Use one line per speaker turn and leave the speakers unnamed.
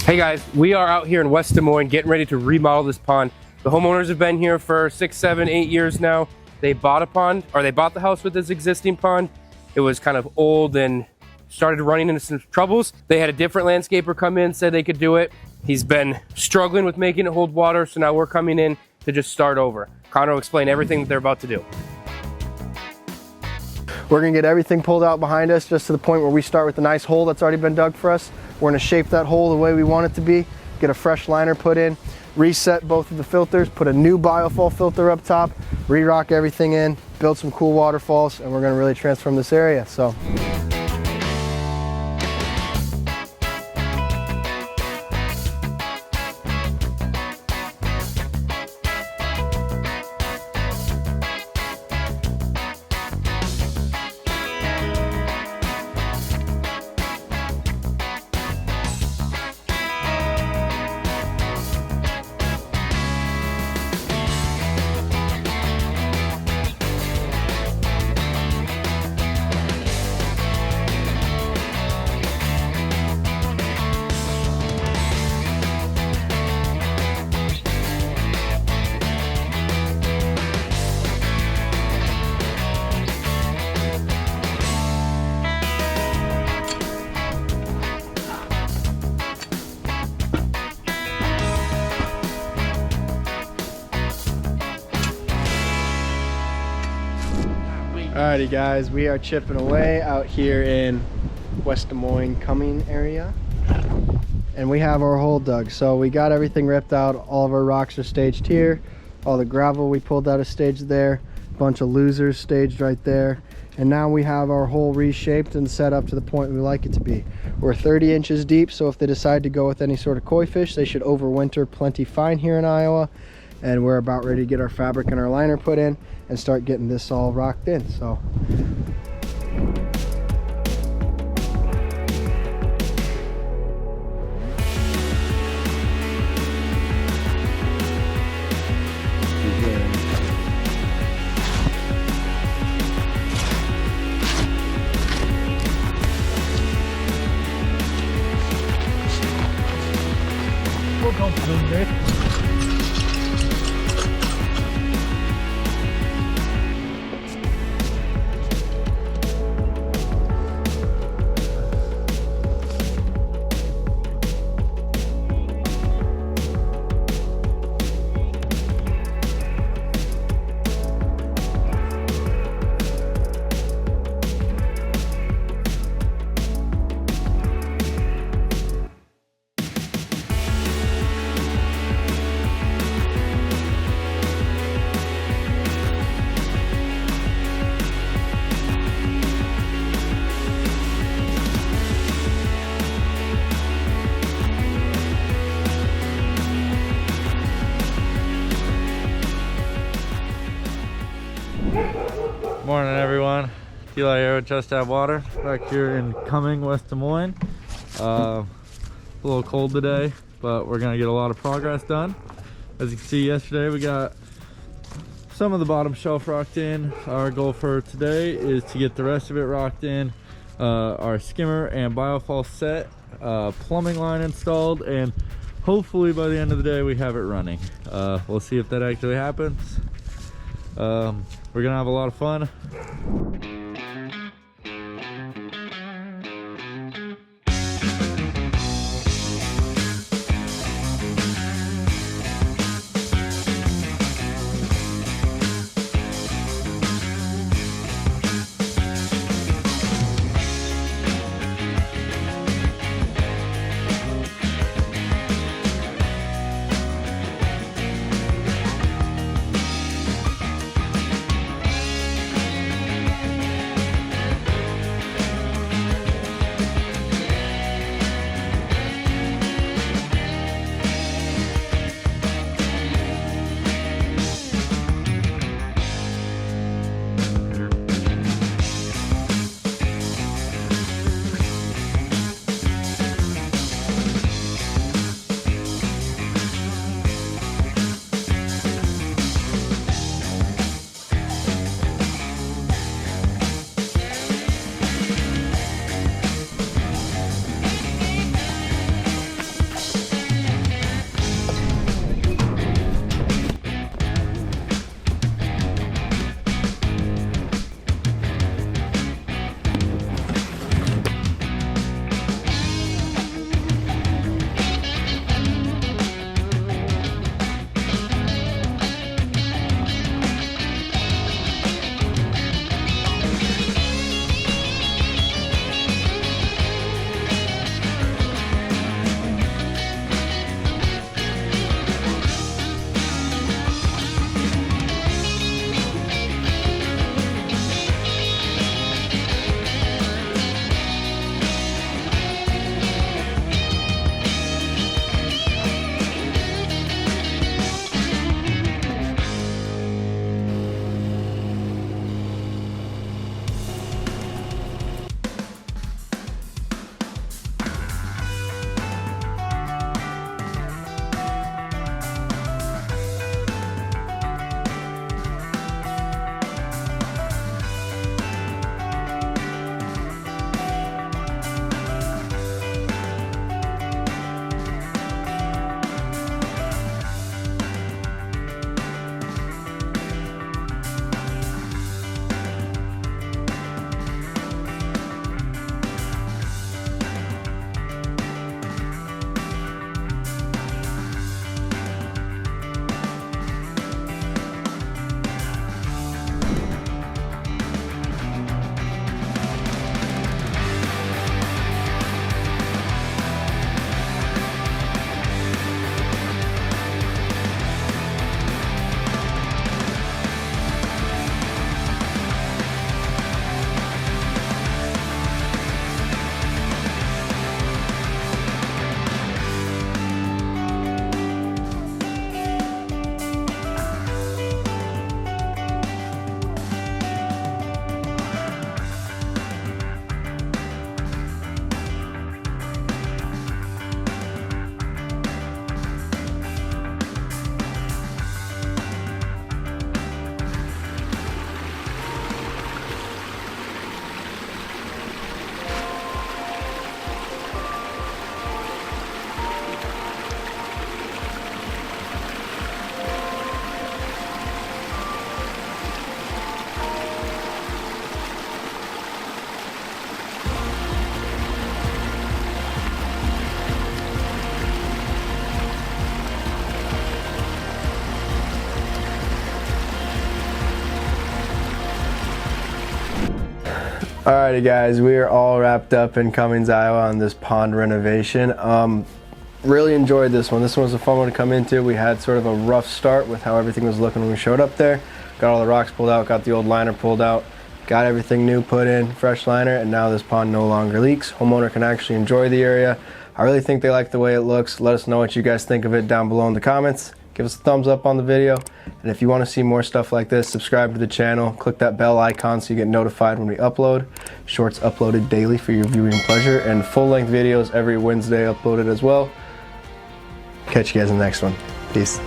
Hey guys, we are out here in West Des Moines getting ready to remodel this pond. The homeowners have been here for 6, 7, 8 years now. They bought a pond, or they bought the house with this existing pond. It was kind of old and started running into some troubles. They had a different landscaper come in, said they could do it. He's been struggling with making it hold water, so now we're coming in to just start over. Connor will explain everything that they're about to do.
We're gonna get everything pulled out behind us just to the point where we start with a nice hole that's already been dug for us. We're gonna shape that hole the way we want it to be, get a fresh liner put in, reset both of the filters, put a new biofall filter up top, re-rock everything in, build some cool waterfalls, and we're gonna really transform this area. So. Alrighty guys, we are chipping away out here in West Des Moines Cumming area. And we have our hole dug. So we got everything ripped out. All of our rocks are staged here. All the gravel we pulled out is staged there. A bunch of losers staged right there. And now we have our hole reshaped and set up to the point we like it to be. We're 30 inches deep, so if they decide to go with any sort of koi fish, they should overwinter plenty fine here in Iowa. And we're about ready to get our fabric and our liner put in and start getting this all rocked in. So we'll go through there.
Morning everyone, Eli here with Just Add Water, back here in Cumming, West Des Moines. A little cold today, but we're gonna get a lot of progress done. As you can see, yesterday we got some of the bottom shelf rocked in. Our goal for today is to get the rest of it rocked in, our skimmer and biofall set, plumbing line installed, and hopefully by the end of the day we have it running. We'll see if that actually happens. We're gonna have a lot of fun.
Alrighty guys, we are all wrapped up in Cummings, Iowa on this pond renovation. Really enjoyed this one. This one was a fun one to come into. We had sort of a rough start with how everything was looking when we showed up there. Got all the rocks pulled out, got the old liner pulled out, got everything new put in, fresh liner, and now this pond no longer leaks. Homeowner can actually enjoy the area. I really think they like the way it looks. Let us know what you guys think of it down below in the comments. Give us a thumbs up on the video. And if you want to see more stuff like this, subscribe to the channel. Click that bell icon so you get notified when we upload. Shorts uploaded daily for your viewing pleasure, and full-length videos every Wednesday uploaded as well. Catch you guys in the next one. Peace.